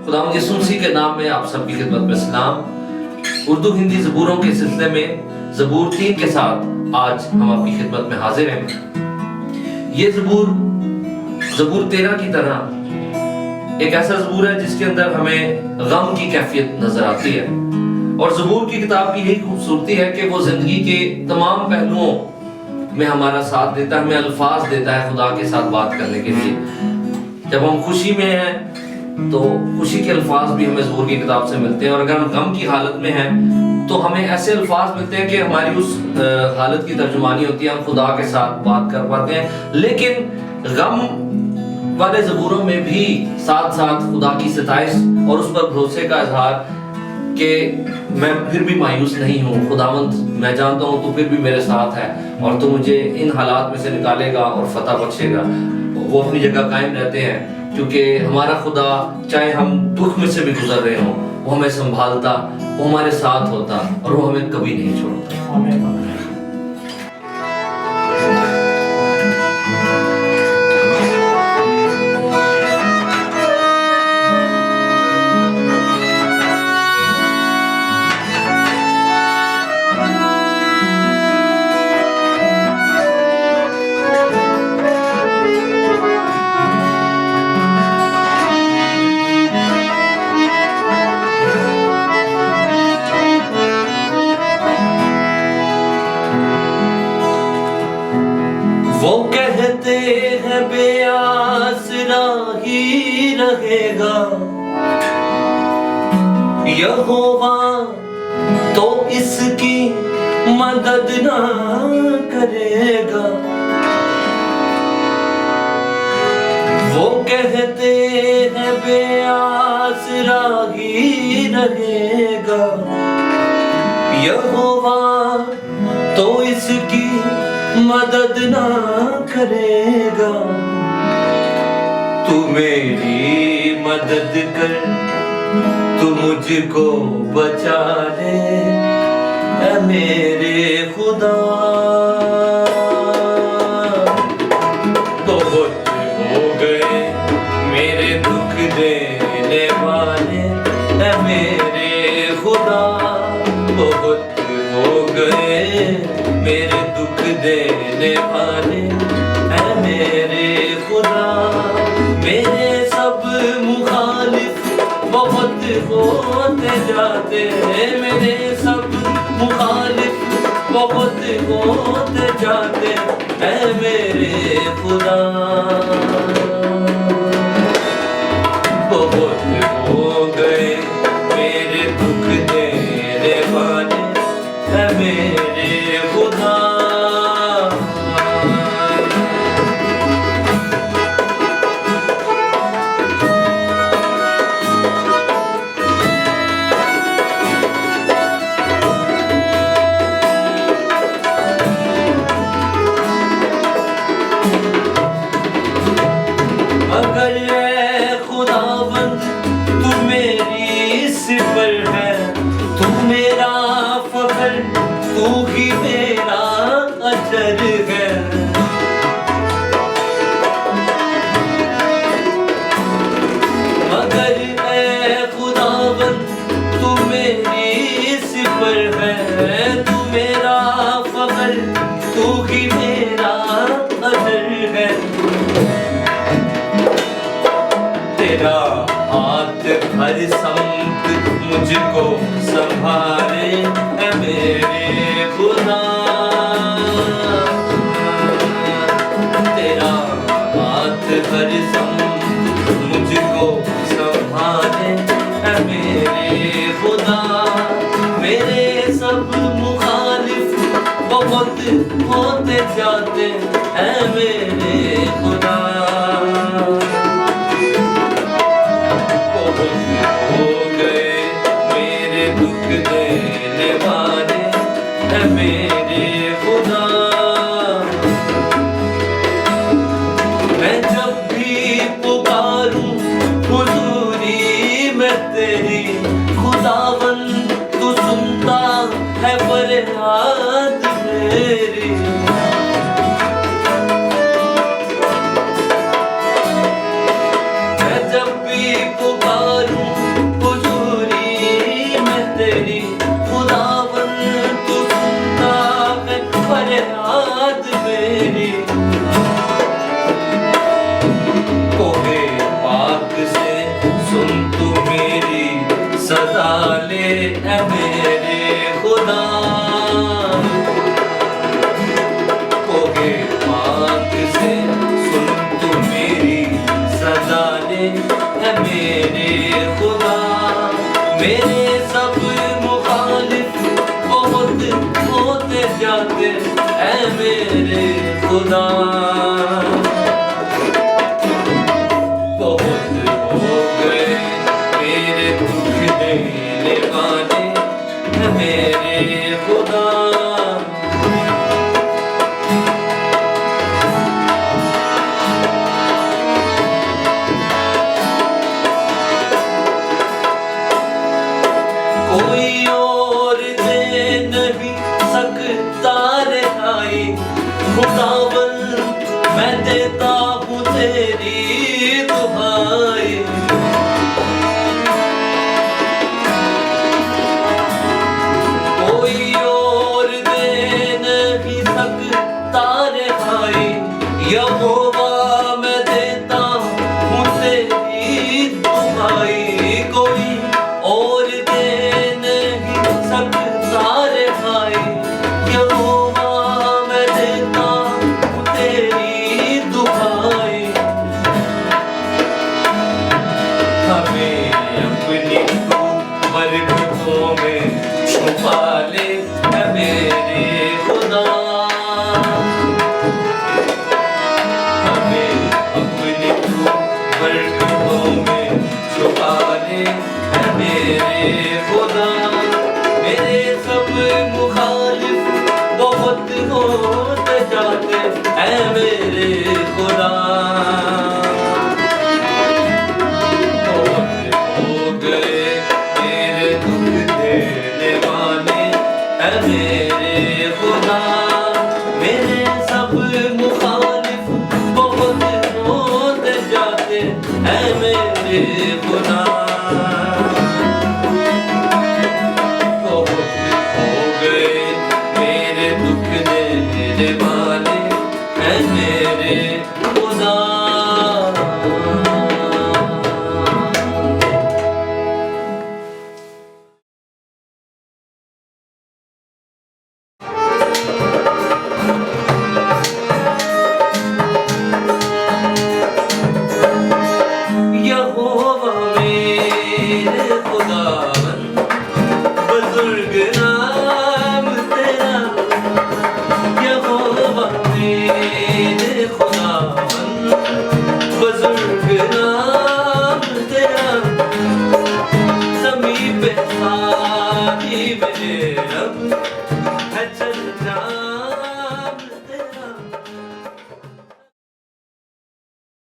खुदावंद यीशु मसीह के नाम में आप सबकी खिदमत में सलाम। उर्दू हिंदी ज़बूरों के सिलसिले में ज़बूर 3 के साथ आज हम आपकी खिदमत में हाजिर हैं। ये ज़बूर 13 की तरह एक ऐसा ज़बूर है जिसके अंदर हमें गम की कैफियत नजर आती है। और ज़बूर की किताब की यही खूबसूरती है कि वो जिंदगी के तमाम पहलुओं में हमारा साथ देता है, हमें अल्फाज देता है खुदा के साथ बात करने के लिए। जब हम खुशी में हैं तो खुशी के अल्फाज भी हमें ज़बूर की किताब से मिलते हैं, और अगर हम गम की हालत में हैं तो हमें ऐसे अल्फाज मिलते हैं कि हमारी उस हालत की तर्जुमानी होती है, हम खुदा के साथ बात कर पाते हैं। लेकिन गम वाले ज़बूरों में भी साथ साथ खुदा की सताइश और उस पर भरोसे का इजहार कि मैं फिर भी मायूस नहीं हूँ, खुदावंद मैं जानता हूँ तो फिर भी मेरे साथ है और तो मुझे इन हालात में से निकालेगा और फतह बख्शेगा। वो अपनी जगह कायम रहते हैं, क्योंकि हमारा खुदा चाहे हम दुख में से भी गुजर रहे हों, वो हमें संभालता, वो हमारे साथ होता और वो हमें कभी नहीं छोड़ता। आमीन। वो कहते हैं बेआसरा ही रहेगा यहोवा तो इसकी मदद ना करेगा। वो कहते हैं बेआसरा ही रहेगा यहोवा तो इसकी मदद ना करेगा। तू मेरी मदद कर, तू मुझको बचा ले ऐ मेरे खुदा। बहुत हो गए मेरे दुख देने वाले ऐ मेरे खुदा, बहुत हो गए मेरे दुख देने वाले ऐ मेरे खुदा। मेरे सब मुखालिफ बहुत होते जाते, मेरे सब मुखालिफ बहुत होते जाते ऐ मेरे खुदा। बहुत हो गए मेरे दुख देने वाले ऐ मेरे खुदा। अगर ऐ खुदावंद तू मेरी सिफर है, तू मेरा फखर, तू ही मेरा अजर है। मगर ऐ खुदावंद तू मेरी सिफर है, तू मेरा फखर, तू ही मेरा अजर है। तेरा हाथ हर संत मुझको संभाले ऐ मेरे खुदा। तेरा हाथ हर संत मुझको संभाले ऐ मेरे खुदा। मेरे सब मुखालिफ बहुत होते जाते ऐ मेरे खुदा। हो गए मेरे दुख देने वाले ऐ मेरे खुदा। मैं जब भी पुकारूं हुजूरी में तेरी, खुदावंद तू सुनता है फरियाद मेरी। फरियाद मेरी। कोहे पाक से सुन तू मेरी सदा ले ऐ मेरे खुदा। कोहे पाक से सुन तू मेरी सदा ले ऐ मेरे खुदा। मेरे सब मुखालिफ बहुत होते जाते ऐ मेरे खुदा। बहुत हो गए मेरे दुख देने वाले ऐ मेरे खुदा। कोई और दे नहीं सकता रिहाई खुदावन, मैं देता हूँ तेरी दुहाई। कोई और दे नहीं सकता रिहाई, यहोवा मैं देता हूँ तेरी दुहाई। कोई और दे नहीं सकता रिहाई, यहोवा मैं देता हूँ तेरी दुहाई। हमें अपनी तू बरकतों में छुपा ले ऐ मेरे खुदा। हमें अपनी तू बरकतों में छुपा ले ऐ मेरे खुदा। मेरे सब मुखालिफ बहुत होते जाते ऐ मेरे खुदा। बहुत हो गए मेरे दुख देने वाले ऐ मेरे खुदा। मेरे सब मुखालिफ बहुत होते जाते ऐ मेरे खुदा। बहुत हो गए मेरे दुख देने वाले ऐ मेरे खुदा। यहोवा मेरे खुदावन, बुजुर्ग नाम तेरा। यहोवा मेरे खुदावन, बुजुर्ग नाम तेरा। ज़मीं पे सारी मेरे रब